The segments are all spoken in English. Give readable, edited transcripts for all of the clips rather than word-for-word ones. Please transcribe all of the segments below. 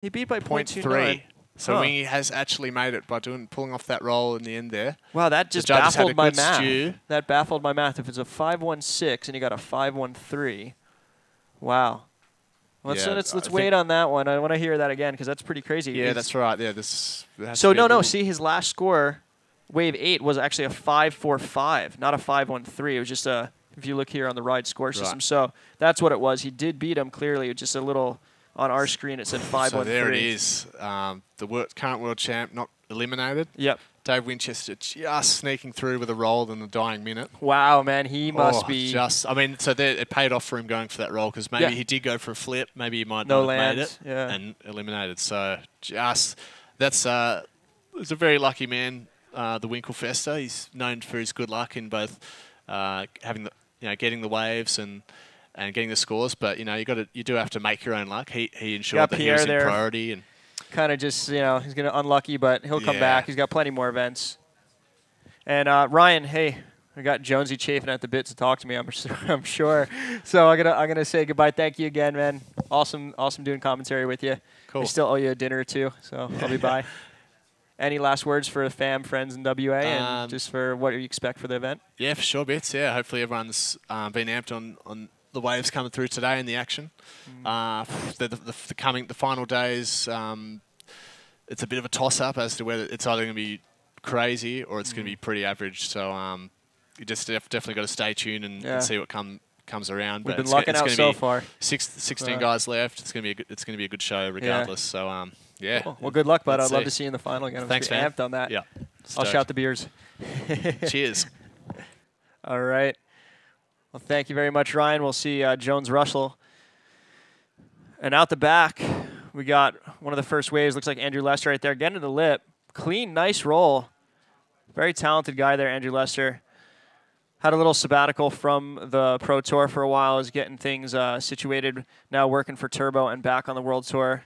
He beat by 0.3. 0.29. So Wingy has actually made it by pulling off that roll in the end there. Wow, that just baffled my math. That baffled my math. If it's a 5.16 and you got a 5.13, wow. Let's wait on that one. I want to hear that again because that's pretty crazy. Yeah, that's right. Yeah, so no. See, his last score, Wave 8, was actually a 5.45, not a 5.13. It was just a. If you look here on the ride score system, right. So that's what it was. He did beat him clearly. Just a little. On our screen, it said 5.13. So there it is. The current world champ not eliminated. Yep. Dave Winchester just sneaking through with a roll in the dying minute. Wow, man, he must be I mean, so it paid off for him going for that roll because maybe he did go for a flip. Maybe he might not have made it and eliminated. So it's a very lucky man, the Winklefester. He's known for his good luck in both having getting the waves and getting the scores, but you do have to make your own luck. He ensured that he was in priority and kind of just he's gonna unlucky, but he'll come back. He's got plenty more events. And Ryan, hey, I got Jonesy chafing at the bit to talk to me. I'm sure. So I'm gonna say goodbye. Thank you again, man. Awesome doing commentary with you. Cool. I still owe you a dinner or two, so I'll be by. Any last words for the fam, friends in WA, and just for what you expect for the event? Yeah, for sure, Bits. Yeah, hopefully everyone's been amped on the waves coming through today in the action. The final days, it's a bit of a toss-up as to whether it's either going to be crazy or it's going to be pretty average. So you just definitely got to stay tuned and see what comes around. We've been lucking out so far. 16 guys left. It's going to be a good show regardless. So yeah. Cool. Well, good luck, bud. I'd love to see you in the final again. Thanks, man. Amped on that. Yeah. I'll shout the beers. Cheers. All right. Well, thank you very much, Ryan. We'll see Jones Russell. And out the back, we got one of the first waves. Looks like Andrew Lester right there. Getting to the lip. Clean, nice roll. Very talented guy there, Andrew Lester. Had a little sabbatical from the Pro Tour for a while. Is getting things situated. Now working for Turbo and back on the World Tour.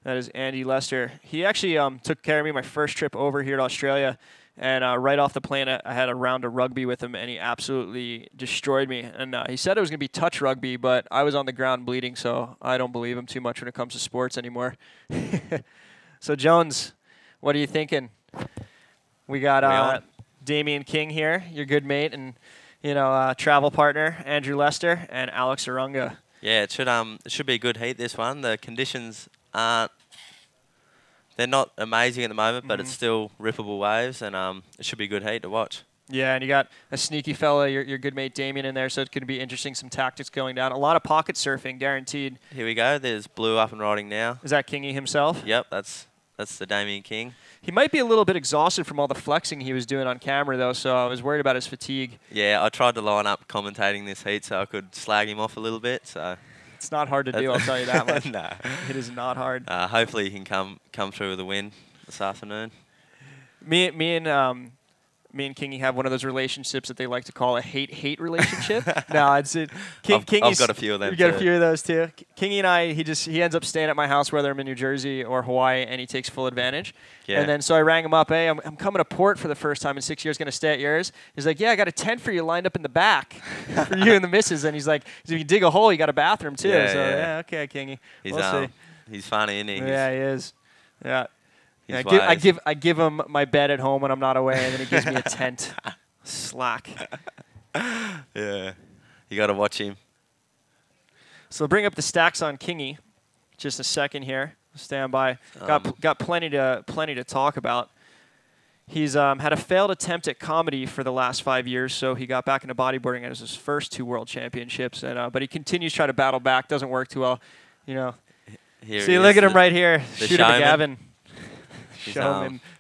That is Andy Lester. He actually took care of me my first trip over here to Australia. And right off the plane, I had a round of rugby with him, and he absolutely destroyed me. And he said it was going to be touch rugby, but I was on the ground bleeding, so I don't believe him too much when it comes to sports anymore. So, Jones, what are you thinking? We got Damian King here, your good mate, and travel partner, Andrew Lester, and Alex Uranga. Yeah, it should be a good heat, this one. The conditions aren't. They're not amazing at the moment, but it's still rippable waves, and it should be a good heat to watch. Yeah, and you got a sneaky fella, your good mate Damian in there, so it's going to be interesting, some tactics going down. A lot of pocket surfing, guaranteed. Here we go. There's Blue up and riding now. Is that Kingy himself? Yep, that's the Damian King. He might be a little bit exhausted from all the flexing he was doing on camera, though, so I was worried about his fatigue. Yeah, I tried to line up commentating this heat so I could slag him off a little bit, so... It's not hard to do, I'll tell you that much. No. It is not hard. Hopefully he can come through with a win this afternoon. Me and Kingy have one of those relationships that they like to call a hate-hate relationship. No, it's it. I've got a few of them. You got a few of those too. Kingy and I, he ends up staying at my house whether I'm in New Jersey or Hawaii, and he takes full advantage. Yeah. And then so I rang him up. Hey, I'm coming to Port for the first time in 6 years. Going to stay at yours. He's like, yeah, I got a tent for you lined up in the back for you and the missus. And he's like, if you dig a hole, you got a bathroom too. Yeah, okay, Kingy. He's funny, isn't he? Yeah, he is. Yeah. I give him my bed at home when I'm not away, and then he gives me a tent. Slack. Yeah, you got to watch him. So bring up the stacks on Kingy. Just a second here. Stand by. Got plenty to talk about. He's had a failed attempt at comedy for the last 5 years, so he got back into bodyboarding as his first 2 world championships, and but he continues to try to battle back. Doesn't work too well, See, look at him right here. Shooter McGavin.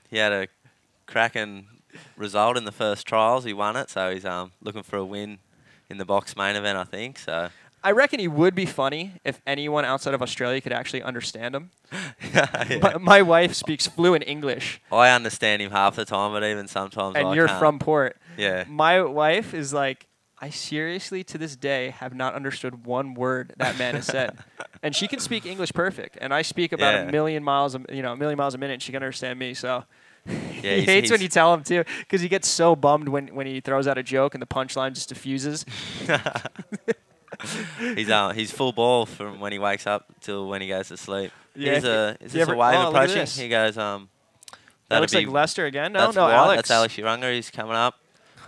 He had a cracking result in the first trials. He won it, so he's looking for a win in the box main event, I think. So I reckon he would be funny if anyone outside of Australia could actually understand him. My wife speaks fluent English. I understand him half the time, but even sometimes I can't. From Port. Yeah. My wife is like, I seriously, to this day, have not understood one word that man has said. And she can speak English perfect, and I speak about a million miles a minute, and she can understand me. So he hates when you tell him too, because he gets so bummed when he throws out a joke and the punchline just diffuses. He's full ball from when he wakes up till when he goes to sleep. Yeah, Is this a wave approaching? He goes, that looks like Lester again. No, Alex. That's Alex Uranga. He's coming up.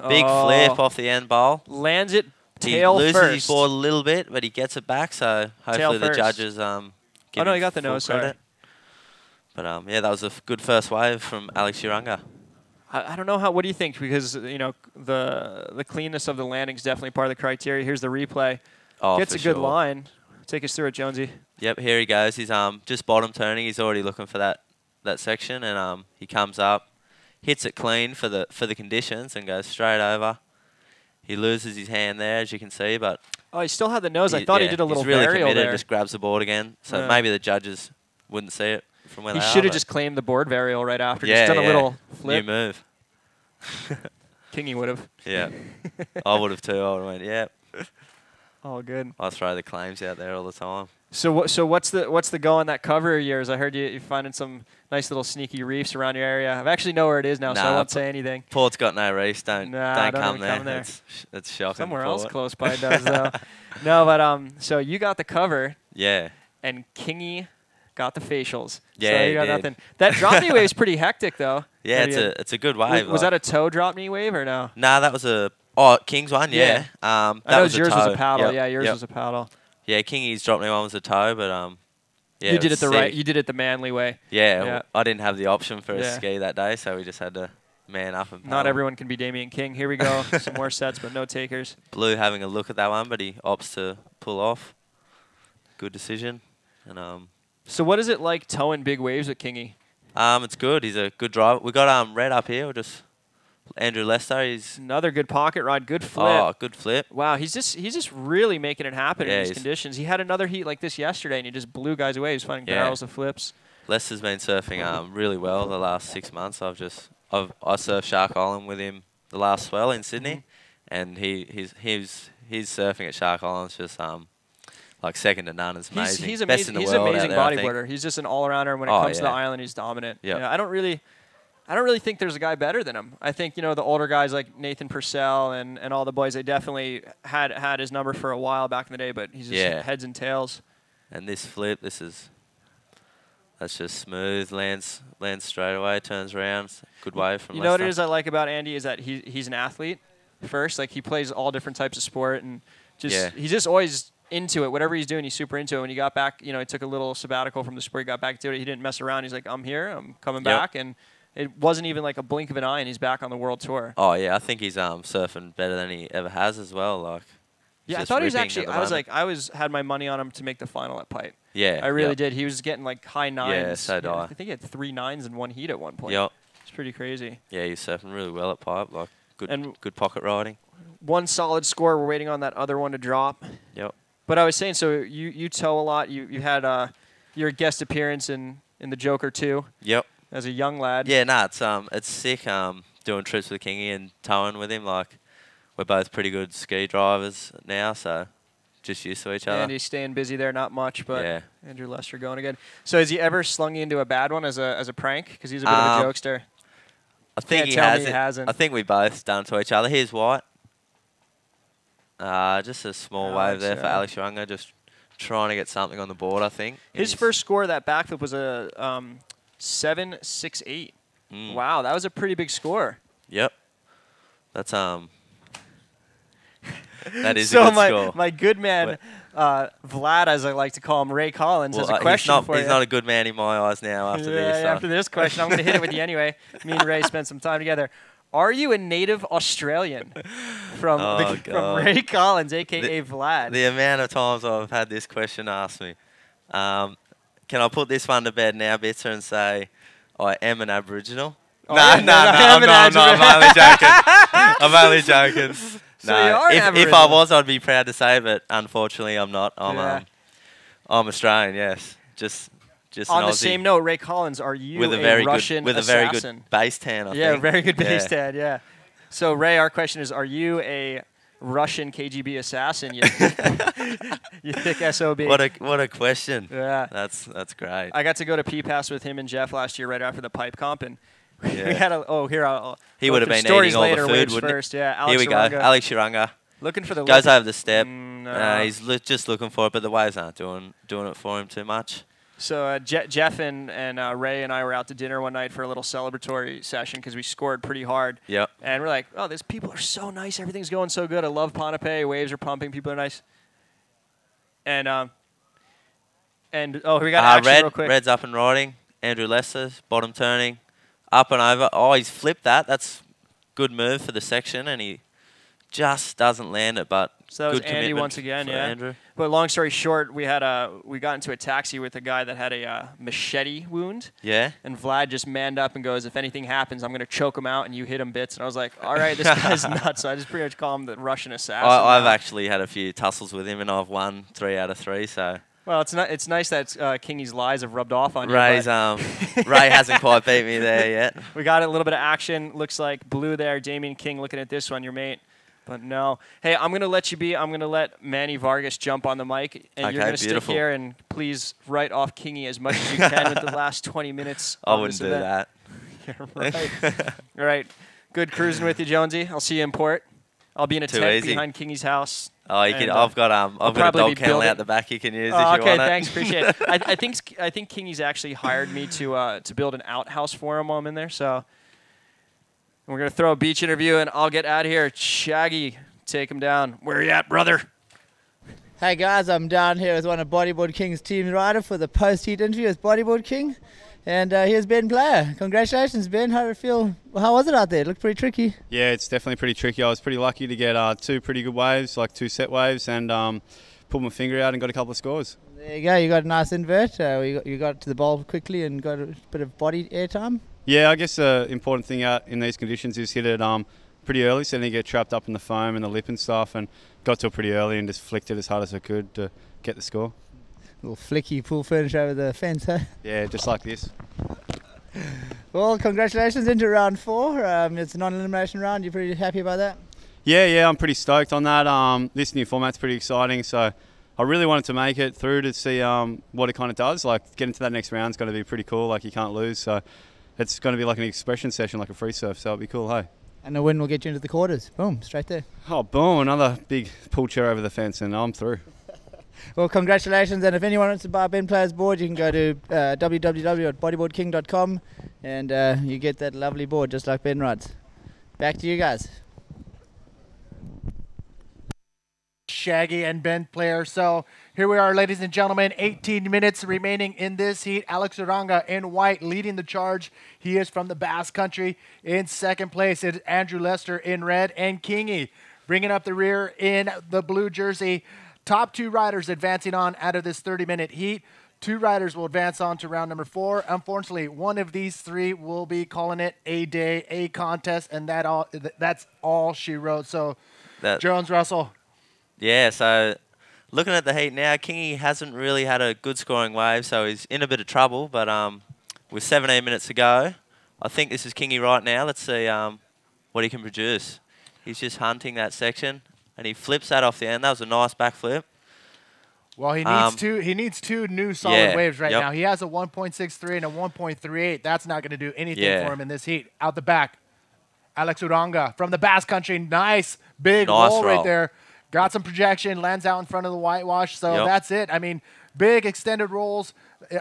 Big flip off the end bowl. Lands it tail first. He loses his board a little bit, but he gets it back. So hopefully the judges give him he got the nose credit. But yeah, that was a good first wave from Alex Uranga. I don't know what do you think? Because the cleanness of the landing is definitely part of the criteria. Here's the replay. Gets a good line. Take us through it, Jonesy. Yep, here he goes. He's just bottom turning. He's already looking for that section, and he comes up, hits it clean for the conditions, and goes straight over. He loses his hand there, as you can see, but he still had the nose. I thought he did a little he's really varial committed, there. Just grabs the board again. So maybe the judges wouldn't see it from where they are. He should have just claimed the board varial right after. Just done a little flip. New move. Kingy would have. Yeah. I would have too. I would have went, yeah. All good. I throw the claims out there all the time. So what's the go on that cover of yours? I heard you're finding some nice little sneaky reefs around your area. I actually know where it is now, so I won't say anything. Port's got no reefs. Don't come there. It's shocking. Somewhere else close by does though. No, but so you got the cover. Yeah. And Kingy got the facials. Yeah, so you got nothing. That drop knee wave's pretty hectic though. Yeah, it's a good wave. Was that a toe drop knee wave or no? Nah, that was King's one. Yeah. I know yours was a paddle. Yep. Yeah, yours was a paddle. Yeah, Kingy's drop knee one was a toe, but yeah. You did it the right. You did it the manly way. Yeah. I didn't have the option for a ski that day, so we just had to man up and paddle. Not everyone can be Damian King. Here we go. Some more sets, but no takers. Blue having a look at that one, but he opts to pull off. Good decision. And So what is it like towing big waves with Kingy? It's good. He's a good driver. We got Red up here. We're just Andrew Lester. He's another good pocket ride. Good flip. Oh, good flip. Wow, he's just really making it happen in these conditions. He had another heat like this yesterday, and he just blew guys away. He's finding barrels of flips. Lester's been surfing really well the last 6 months. I surfed Shark Island with him the last swell in Sydney, and he's surfing at Shark Island's just like second to none. It's amazing. He's amazing. He's an amazing bodyboarder. He's just an all-arounder, and when it comes to the island, he's dominant. Yep. Yeah, I don't really think there's a guy better than him. I think the older guys like Nathan Purcell and all the boys, they definitely had his number for a while back in the day, but he's just heads and tails. And this flip, that's just smooth. Lands straight away. Turns around. Good wave from. You know what it is I like about Andy is that he's an athlete first. Like he plays all different types of sport, and he's just always into it. Whatever he's doing, he's super into it. When he got back, he took a little sabbatical from the sport. He got back to it. He didn't mess around. He's like, I'm here. I'm coming back, and it wasn't even like a blink of an eye, and he's back on the world tour. Oh yeah, I think he's surfing better than he ever has as well. Like, I thought he was actually. I had my money on him to make the final at Pipe. Yeah, I really did. He was getting like high nines. Yeah, so did I. I think he had 3 nines in one heat at one point. Yep, it's pretty crazy. Yeah, he's surfing really well at Pipe. Like good pocket riding. One solid score. We're waiting on that other one to drop. Yep. But I was saying, so you tow a lot. You had your guest appearance in the Joker too. Yep. As a young lad. Yeah, it's sick doing trips with Kingy and towing with him. Like, we're both pretty good ski drivers now, so just used to each other. And he's staying busy there, not much, but Andrew Lester going again. So has he ever slung you into a bad one as a prank? Because he's a bit of a jokester. I think he hasn't. I think we both done to each other. Here's White. Just a small wave there for Alex Uranga, just trying to get something on the board, I think. His first score, that backflip, was a 7.68. Wow, that was a pretty big score. Yep. That's that is a good score. So my good man, Vlad, as I like to call him, Ray Collins, has a question for you. He's not a good man in my eyes now after this. After this question, I'm going to hit it with you anyway. Me and Ray spent some time together. Are you a native Australian? From Ray Collins, a.k.a. Vlad. The amount of times I've had this question asked me. Can I put this one to bed now, Bitzer, and say I am an Aboriginal? No, I'm only joking. I'm only joking. So you are if I was, I'd be proud to say, but unfortunately, I'm not. I'm Australian, yes. Just on the same note, Ray Collins, are you with a very Russian with assassin? A very good base tan, I think. Yeah, very good base tan, yeah. So, Ray, our question is, are you a Russian KGB assassin? You thick SOB. What a question. Yeah. That's great. I got to go to P-Pass with him and Jeff last year right after the pipe comp, and we had he would have been eating all the food, wouldn't first. it? Yeah, Alex Here we Uranga. go. Alex Uranga. Looking for the goes over the step. No. He's just looking for it, but the waves aren't doing it for him too much. So Jeff and Ray and I were out to dinner one night for a little celebratory session because we scored pretty hard. Yep. And we're like, oh, these people are so nice. Everything's going so good. I love Ponape. Waves are pumping. People are nice. And we got action real quick. Red's up and riding. Andrew Lester's bottom turning, up and over. Oh, he's flipped that. That's good move for the section, and he just doesn't land it. But so that was good Andy once again, yeah. Andrew. But long story short, we got into a taxi with a guy that had a machete wound. Yeah. And Vlad just manned up and goes, if anything happens, I'm going to choke him out and you hit him bits. And I was like, all right, this guy's nuts. So I just pretty much call him the Russian assassin. I've actually had a few tussles with him, and I've won 3 out of 3. So. Well, it's nice that Kingy's lies have rubbed off on you. Ray hasn't quite beat me there yet. We got a little bit of action. Looks like blue there. Damian King looking at this one, your mate. But no. Hey, I'm going to let you be. I'm going to let Manny Vargas jump on the mic. And you're going to stick here and please write off Kingy as much as you can with the last 20 minutes. I wouldn't do that. Yeah, right. All right. Good cruising with you, Jonesy. I'll see you in port. I'll be in a tent behind Kingy's house. Oh, you can. I've got a dog kennel out the back you can use if you want it. Okay, thanks, appreciate it. I think Kingy's actually hired me to build an outhouse for him while I'm in there. So we're gonna throw a beach interview, and I'll get out of here. Shaggy, take him down. Where are you at, brother? Hey guys, I'm down here with one of Bodyboard King's team rider for the post-heat interview with Bodyboard King. And here's Ben Player. Congratulations, Ben. How did it feel? How was it out there? It looked pretty tricky. Yeah, it's definitely pretty tricky. I was pretty lucky to get 2 pretty good waves, like 2 set waves, and pulled my finger out and got a couple of scores. There you go. You got a nice invert. You got to the bowl quickly and got a bit of body air time. Yeah, I guess the important thing out in these conditions is hit it pretty early, so then you get trapped up in the foam and the lip and stuff, and got to it pretty early and just flicked it as hard as I could to get the score. Little flicky pull furniture over the fence, huh? Yeah, just like this. Well, congratulations into round 4. It's a non-elimination round. You pretty happy about that? Yeah, I'm pretty stoked on that. This new format's pretty exciting, so I really wanted to make it through to see what it kind of does. Like, getting to that next round's going to be pretty cool. Like, you can't lose, so it's going to be like an expression session, like a free surf, so it'll be cool, hey? And the win will get you into the quarters. Boom, straight there. Oh, boom, another big pull chair over the fence, and I'm through. Well, congratulations, and if anyone wants to buy Ben Player's board, you can go to www.bodyboardking.com and you get that lovely board just like Ben rides. Back to you guys. Shaggy and Ben Player. So here we are, ladies and gentlemen, 18 minutes remaining in this heat. Alex Uranga in white leading the charge. He is from the Basque Country. In second place, it's Andrew Lester in red, and Kingy bringing up the rear in the blue jersey. Top 2 riders advancing on out of this 30-minute heat. 2 riders will advance on to round number 4. Unfortunately, one of these 3 will be calling it a day, a contest, and that's all she wrote. So, Jones, Russell. Yeah, so looking at the heat now, Kingy hasn't really had a good scoring wave, so he's in a bit of trouble. But with 17 minutes to go, I think this is Kingy right now. Let's see what he can produce. He's just hunting that section. And he flips that off the end. That was a nice backflip. Well, he needs two new solid waves right now. He has a 1.63 and a 1.38. That's not going to do anything for him in this heat. Out the back, Alex Uranga from the Basque Country. Nice big roll right there. Got some projection, lands out in front of the whitewash. So that's it. I mean, big extended rolls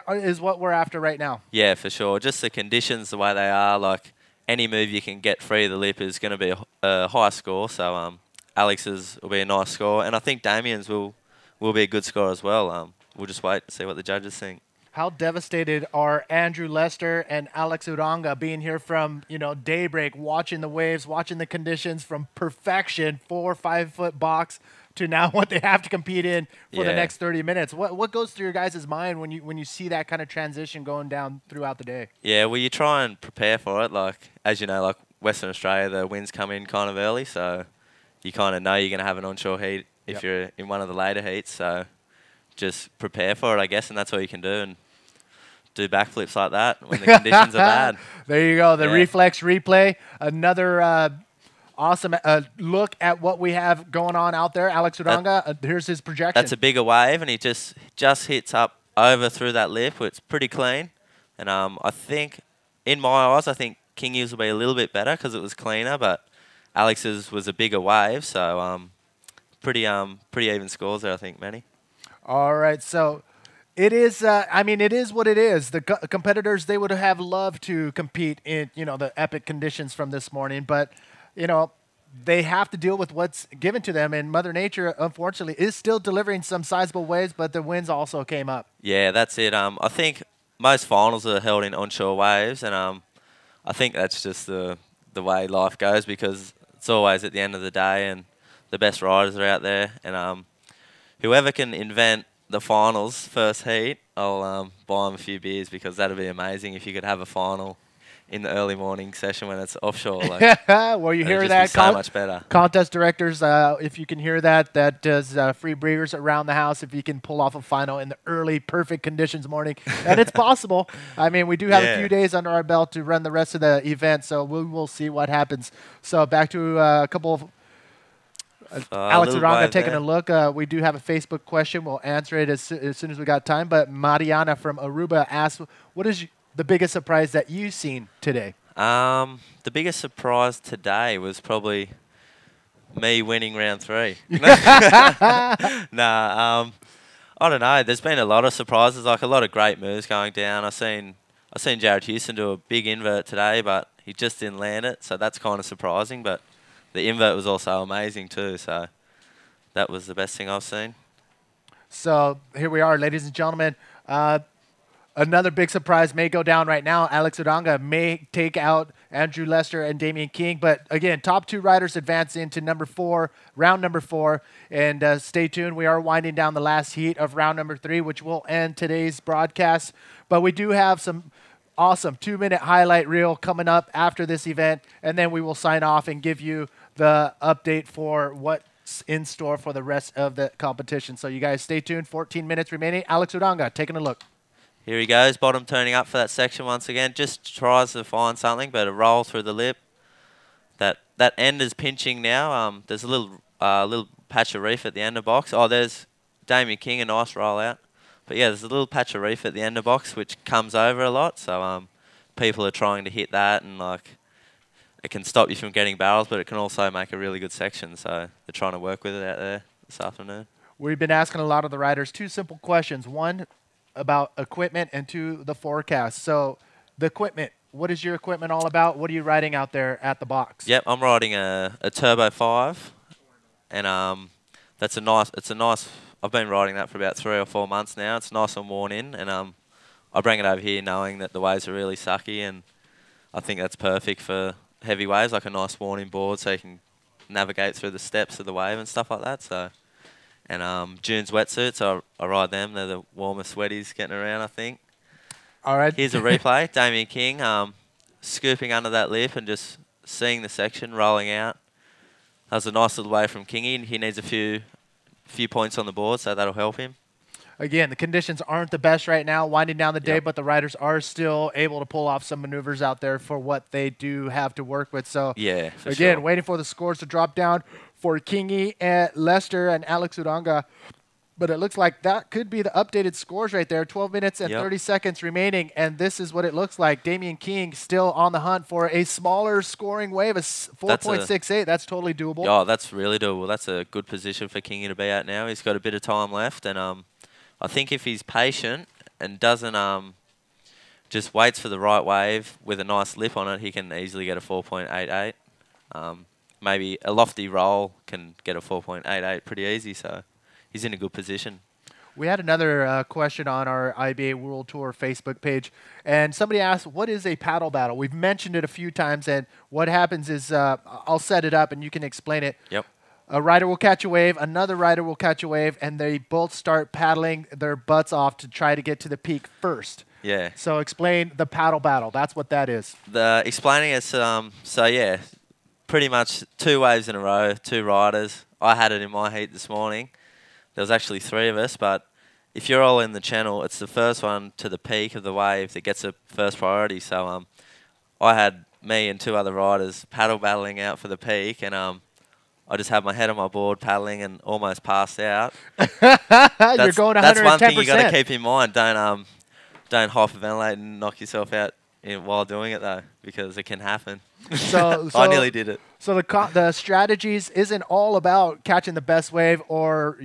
is what we're after right now. Yeah, for sure. Just the conditions, the way they are, like any move you can get free of the lip is going to be a high score. So Alex's will be a nice score, and I think Damian's will be a good score as well. We'll just wait to see what the judges think. How devastated are Andrew Lester and Alex Uranga being here from daybreak, watching the waves, watching the conditions from perfection, 4 or 5 foot box to now what they have to compete in for the next 30 minutes. What goes through your guys' mind when you see that kind of transition going down throughout the day? Yeah, well, you try and prepare for it. Like, as you know, like Western Australia, the winds come in kind of early, so you kind of know you're going to have an onshore heat if you're in one of the later heats. So just prepare for it, I guess, and that's all you can do. And do backflips like that when the conditions are bad. There you go. The reflex replay. Another awesome look at what we have going on out there. Alex Uranga, here's his projection. That's a bigger wave, and he just hits up over through that lip. It's pretty clean. And I think, in my eyes, I think Kingy's will be a little bit better because it was cleaner, but Alex's was a bigger wave, so pretty even scores there, I think, Manny. All right, so it is. I mean, it is what it is. The competitors, they would have loved to compete in the epic conditions from this morning, but they have to deal with what's given to them, and Mother Nature, unfortunately, is still delivering some sizable waves, but the winds also came up. Yeah, that's it. I think most finals are held in onshore waves, and I think that's just the way life goes, because it's always at the end of the day, and the best riders are out there, and whoever can invent the finals first heat, I'll buy them a few beers, because that'd be amazing if you could have a final in the early morning session when it's offshore. Like, well, you hear that? So much better. Contest directors, if you can hear that, that does free breeders around the house. If you can pull off a final in the early, perfect conditions morning, and it's possible. I mean, we do have a few days under our belt to run the rest of the event, so we will see what happens. So back to a couple of Alex Uranga taking a look. We do have a Facebook question. We'll answer it as soon as we got time. But Mariana from Aruba asks, what is the biggest surprise that you've seen today? The biggest surprise today was probably me winning round 3. Nah, I don't know. There's been a lot of surprises, like a lot of great moves going down. I seen Jared Houston do a big invert today, but he just didn't land it, so that's kind of surprising. But the invert was also amazing too, so that was the best thing I've seen. So here we are, ladies and gentlemen. Another big surprise may go down right now. Alex Uranga may take out Andrew Lester and Damian King. But again, top 2 riders advance into round number 4. And stay tuned. We are winding down the last heat of round number 3, which will end today's broadcast. But we do have some awesome 2-minute highlight reel coming up after this event. And then we will sign off and give you the update for what's in store for the rest of the competition. So you guys stay tuned. 14 minutes remaining. Alex Uranga taking a look. Here he goes, bottom turning up for that section once again. Just tries to find something, but a roll through the lip. That end is pinching now. There's a little patch of reef at the end of box. Oh, there's Damian King, a nice roll out. But yeah, there's a little patch of reef at the end of box, which comes over a lot. So people are trying to hit that, and like it can stop you from getting barrels, but it can also make a really good section. So they're trying to work with it out there this afternoon. We've been asking a lot of the riders 2 simple questions. 1, about equipment, and 2, the forecast. So the equipment, what is your equipment all about? What are you riding out there at the box? Yep, I'm riding a Turbo 5, and it's a nice. I've been riding that for about 3 or 4 months now. It's nice and worn in, and I bring it over here knowing that the waves are really sucky, and I think that's perfect for heavy waves, like a nice worn in board, so you can navigate through the steps of the wave and stuff like that. So. And June's wetsuits, I ride them. They're the warmest sweaties getting around, I think. All right. Here's a replay. Damian King scooping under that lip and just seeing the section rolling out. That was a nice little wave from Kingy. He needs a few points on the board, so that'll help him. Again, the conditions aren't the best right now, winding down the day, but the riders are still able to pull off some maneuvers out there for what they do have to work with. So, yeah, again, waiting for the scores to drop down for Kingy, and Lester, and Alex Uranga. But it looks like that could be the updated scores right there. 12 minutes and 30 seconds remaining, and this is what it looks like. Damian King still on the hunt for a smaller scoring wave, a 4.68. That's totally doable. Oh, that's really doable. That's a good position for Kingy to be at now. He's got a bit of time left, and I think if he's patient and doesn't just waits for the right wave with a nice lip on it, he can easily get a 4.88. Maybe a lofty roll can get a 4.88 pretty easy, so he's in a good position. We had another question on our IBA World Tour Facebook page, and somebody asked, what is a paddle battle? We've mentioned it a few times, and what happens is I'll set it up and you can explain it. Yep. A rider will catch a wave, another rider will catch a wave, and they both start paddling their butts off to try to get to the peak first. Yeah. So explain the paddle battle. That's what that is. Explaining it, so yeah, pretty much 2 waves in a row, 2 riders. I had it in my heat this morning. There was actually 3 of us, but if you're all in the channel, it's the first one to the peak of the wave that gets a first priority. So I had me and 2 other riders paddle battling out for the peak, and I just had my head on my board paddling and almost passed out. You're going 110%. That's one thing you got to keep in mind. Don't hyperventilate and knock yourself out while doing it though, because it can happen. So I nearly did it. So the strategies isn't all about catching the best wave or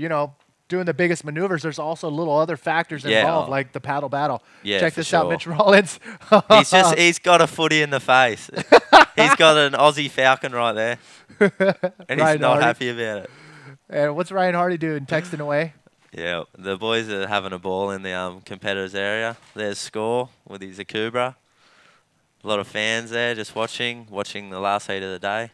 doing the biggest maneuvers. There's also little other factors involved, like the paddle battle. Yeah, check this out, Mitch Rollins. he's got a footy in the face. He's got an Aussie Falcon right there, and he's not happy about it. And what's Ryan Hardy doing? Texting away. Yeah, the boys are having a ball in the competitors area. There's Score with his Akubra. A lot of fans there just watching the last heat of the day.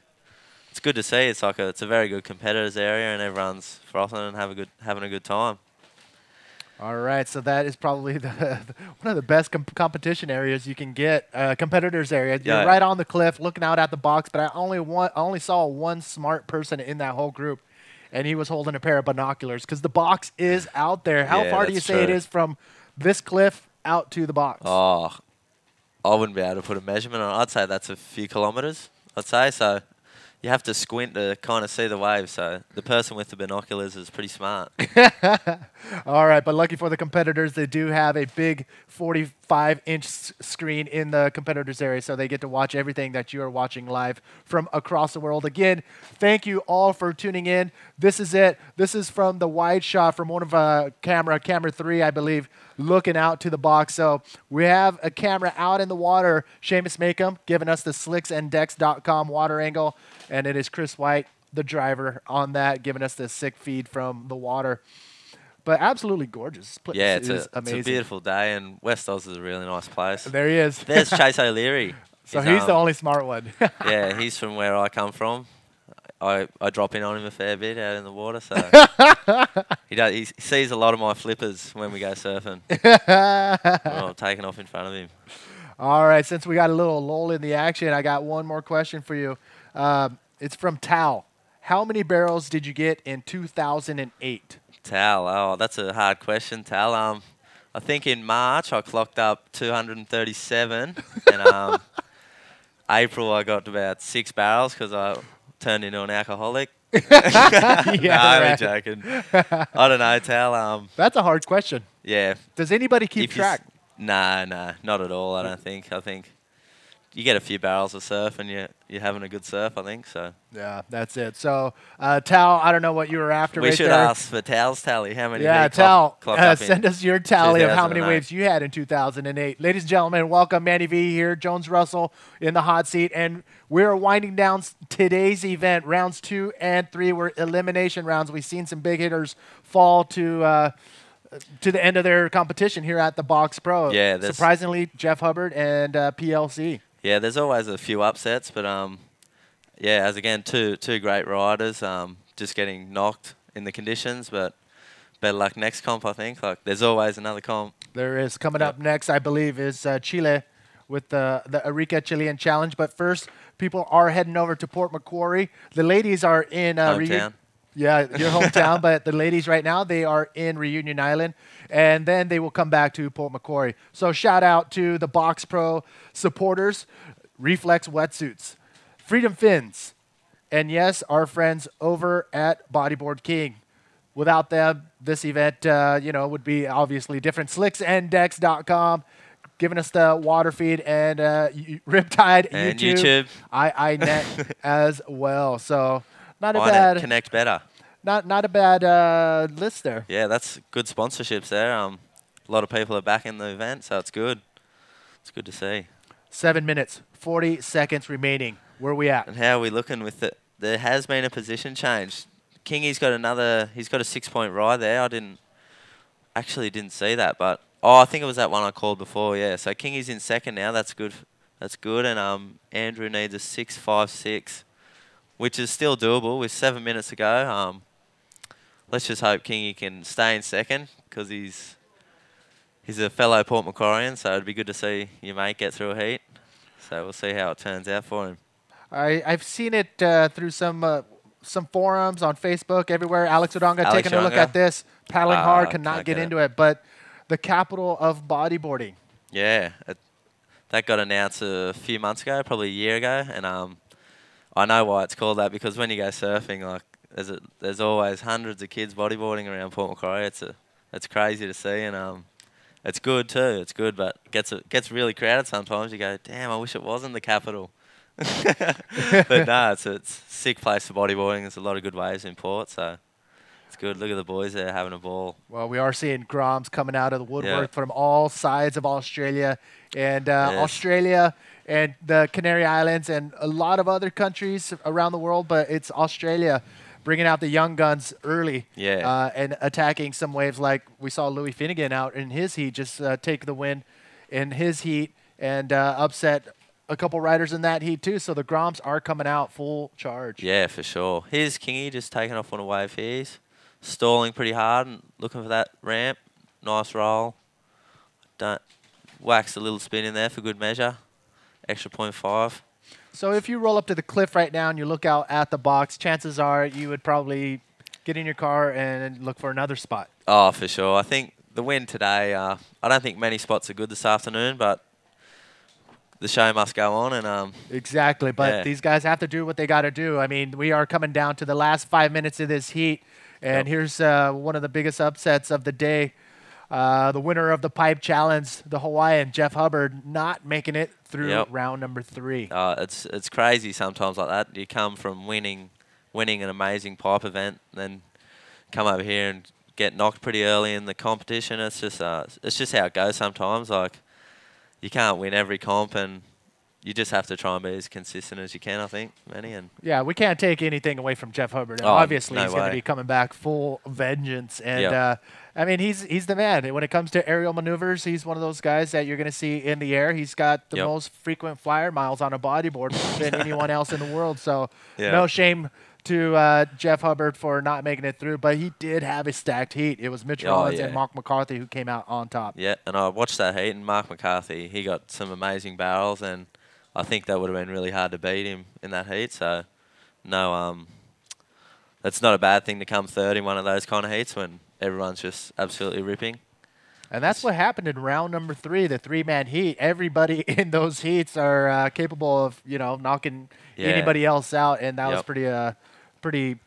It's good to see. It's a very good competitors area, and everyone's frothing and having a good time. All right, so that is probably one of the best competition areas you can get. Competitors area. You're right on the cliff, looking out at the box. But I only saw one smart person in that whole group. And he was holding a pair of binoculars because the box is out there. How far do you say it is from this cliff out to the box? Oh, I wouldn't be able to put a measurement on it. I'd say that's a few kilometres. I'd say so. You have to squint to kind of see the wave. So the person with the binoculars is pretty smart. All right, but lucky for the competitors, they do have a big 45-inch screen in the competitors area, so they get to watch everything that you are watching live from across the world. Again, thank you all for tuning in. This is it. This is from the wide shot from one of camera 3, I believe, looking out to the box. So we have a camera out in the water. Seamus Makem giving us the slicksanddex.com water angle, and it is Chris White, the driver, on that, giving us the sick feed from the water. But absolutely gorgeous. Yeah, it's amazing. It's a beautiful day, and West Oz is a really nice place. There he is. There's Chase O'Leary. So he's the only smart one. Yeah, he's from where I come from. I drop in on him a fair bit out in the water, so he sees a lot of my flippers when we go surfing. I'm taking off in front of him. All right, since we got a little lull in the action, I got one more question for you. It's from Tal. How many barrels did you get in 2008? Tal, oh, that's a hard question, Tal. I think in March I clocked up 237, and April I got about 6 barrels because I turned into an alcoholic. I'm joking. I don't know, Tal. That's a hard question. Yeah. Does anybody keep track? Nah, not at all. I think you get a few barrels of surf and you're having a good surf, I think. So yeah, that's it. So Tal, I don't know what you were after. We should ask for Tal's tally. How many? Yeah, Tal, send us your tally of how many waves you had in 2008. Ladies and gentlemen, welcome Manny V here, Jones Russell in the hot seat, and we're winding down today's event. Rounds 2 and 3 were elimination rounds. We've seen some big hitters fall to the end of their competition here at the Box Pro. Yeah, surprisingly, Jeff Hubbard and PLC. Yeah, there's always a few upsets, but yeah, as again two great riders, just getting knocked in the conditions, but better luck next comp, I think. Like there's always another comp. There is. Coming up next, I believe, is Chile with the Uranga Chilean Challenge. But first, people are heading over to Port Macquarie. The ladies are in hometown. Yeah, your hometown, but the ladies right now, they are in Reunion Island, and then they will come back to Port Macquarie. So shout out to the Box Pro supporters, Reflex Wetsuits, Freedom Fins, and yes, our friends over at Bodyboard King. Without them, this event, would be obviously different. Slicksanddex.com, giving us the water feed, and Riptide and YouTube. iNet as well. So not a bad. Connect better. Not a bad list there. Yeah, that's good sponsorships there. A lot of people are backing the event, so it's good. It's good to see. 7 minutes, 40 seconds remaining. Where are we at? And how are we looking with it? There has been a position change. Kingy's got he's got a 6-point ride there. I didn't see that, but I think it was that one I called before, yeah. So Kingy's in second now, that's good. That's good, and Andrew needs a 6.56, which is still doable with 7 minutes to go. Let's just hope Kingy can stay in second, because he's a fellow Port Macquarian, so it'd be good to see your mate get through a heat. So we'll see how it turns out for him. I've seen it through some forums on Facebook, everywhere. Alex Uranga taking a look at this, paddling hard, cannot get into it. But the capital of bodyboarding. Yeah, that got announced a few months ago, probably a year ago, and I know why it's called that, because when you go surfing, like there's always hundreds of kids bodyboarding around Port Macquarie. It's crazy to see, and It's good too. It's good, but gets really crowded sometimes. You go, damn, I wish it wasn't the capital. But no, it's a sick place for bodyboarding. There's a lot of good waves in Port, so it's good. Look at the boys there having a ball. Well, we are seeing Groms coming out of the woodwork from all sides of Australia, and Australia and the Canary Islands and a lot of other countries around the world, but it's Australia bringing out the young guns early and attacking some waves, like we saw Louis Finnegan out in his heat, just take the win in his heat and upset a couple riders in that heat too. So the Groms are coming out full charge. Yeah, for sure. Here's Kingy just taking off on a wave here. He's stalling pretty hard and looking for that ramp. Nice roll. Don't wax a little spin in there for good measure. Extra 0.5. So if you roll up to the cliff right now and you look out at the box, chances are you would probably get in your car and look for another spot. Oh, for sure. I think the wind today, I don't think many spots are good this afternoon, but the show must go on. And exactly, but these guys have to do what they got to do. I mean, we are coming down to the last 5 minutes of this heat, and here's one of the biggest upsets of the day. The winner of the Pipe Challenge, the Hawaiian, Jeff Hubbard, not making it through round number 3. It's crazy sometimes like that. You come from winning an amazing pipe event, and then come over here and get knocked pretty early in the competition. It's just how it goes sometimes. Like, you can't win every comp, and you just have to try and be as consistent as you can, I think, Manny. And yeah, we can't take anything away from Jeff Hubbard. And obviously, he's going to be coming back full vengeance. And I mean, he's the man. When it comes to aerial maneuvers, he's one of those guys that you're going to see in the air. He's got the most frequent flyer miles on a bodyboard than anyone else in the world. So no shame to Jeff Hubbard for not making it through, but he did have a stacked heat. It was Mitch Rollins and Mark McCarthy who came out on top. Yeah, and I watched that heat, and Mark McCarthy, he got some amazing barrels, and I think that would have been really hard to beat him in that heat. So, no, that's not a bad thing to come third in one of those kind of heats when everyone's just absolutely ripping. And that's what happened in round number 3, the 3-man heat. Everybody in those heats are capable of, knocking anybody else out, and that was pretty,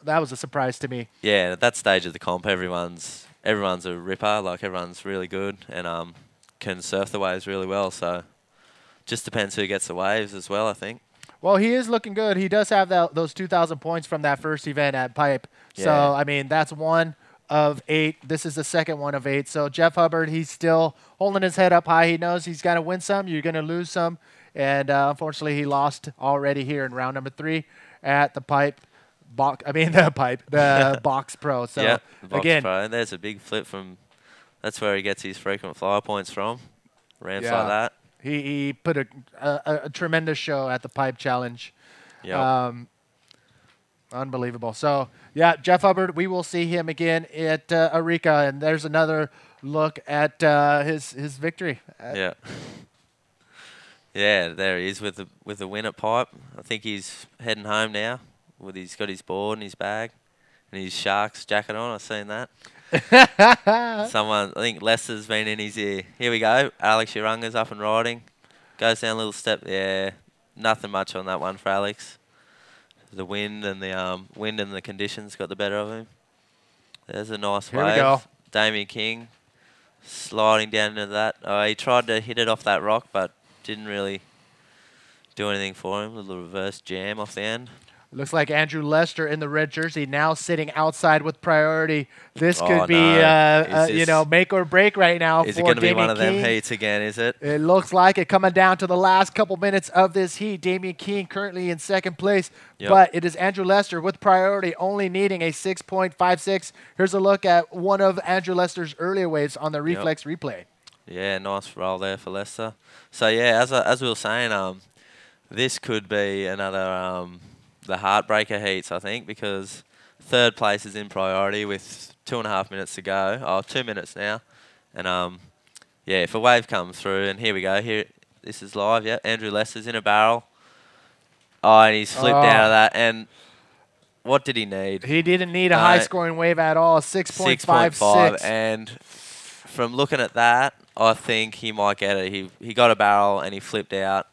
that was a surprise to me. Yeah, at that stage of the comp, everyone's a ripper. Like, everyone's really good and can surf the waves really well. So, just depends who gets the waves as well, I think. Well, he is looking good. He does have those 2,000 points from that first event at Pipe. Yeah. So, I mean, that's 1 of 8. This is the second 1 of 8. So, Jeff Hubbard, he's still holding his head up high. He knows he's got to win some. You're going to lose some. And unfortunately, he lost already here in round number 3 at the the Box Pro. So, yeah, the Box again, Pro. And there's a big flip from, that's where he gets his frequent flyer points from. Ramps like that. He put a tremendous show at the Pipe Challenge. Yeah. Unbelievable. So, yeah, Jeff Hubbard, we will see him again at Eureka, and there's another look at his victory. Yeah. Yeah, there he is with the win at Pipe. I think he's heading home now. He's got his board and his bag and his Sharks jacket on. I've seen that. I think Lester's been in his ear. Here we go. Alex Uranga's up and riding. Goes down a little step. Yeah, nothing much on that one for Alex. The wind and the conditions got the better of him. There's a nice wave. Here we go. Damian King sliding down into that. He tried to hit it off that rock, but didn't really do anything for him. A little reverse jam off the end. Looks like Andrew Lester in the red jersey now sitting outside with priority. This could be, make or break right now for Damian King. Is it going to be one of them heats again, is it? It looks like it, coming down to the last couple minutes of this heat. Damian King currently in second place, but it is Andrew Lester with priority, only needing a 6.56. Here's a look at one of Andrew Lester's earlier waves on the Reflex replay. Yeah, nice roll there for Lester. So, yeah, as we were saying, this could be another... the heartbreaker heats, I think, because third place is in priority with 2.5 minutes to go. Oh, 2 minutes now. And, if a wave comes through, and here we go. Here, this is live, Andrew Lester's in a barrel. Oh, and he's flipped out of that. And what did he need? He didn't need a high-scoring wave at all, 6.56. And from looking at that, I think he might get it. He got a barrel, and he flipped out.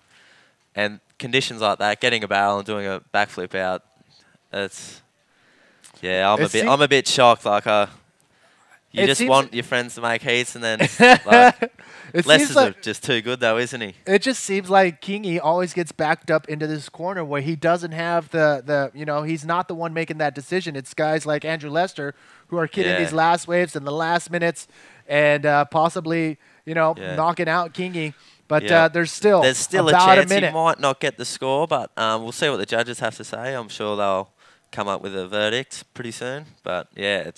And conditions like that, getting a barrel and doing a backflip out, I'm a bit shocked. Like You just want your friends to make heats, and then like, Les is just too good, though, isn't he? It just seems like Kingy always gets backed up into this corner where he doesn't have he's not the one making that decision. It's guys like Andrew Lester who are getting these last waves in the last minutes and possibly, knocking out Kingy. But there's still about a chance he might not get the score, but we'll see what the judges have to say. I'm sure they'll come up with a verdict pretty soon. But yeah,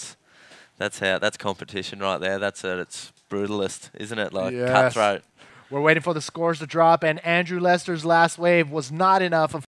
that's competition right there. That's at its brutalist, isn't it? Like cutthroat. We're waiting for the scores to drop, and Andrew Lester's last wave was not enough.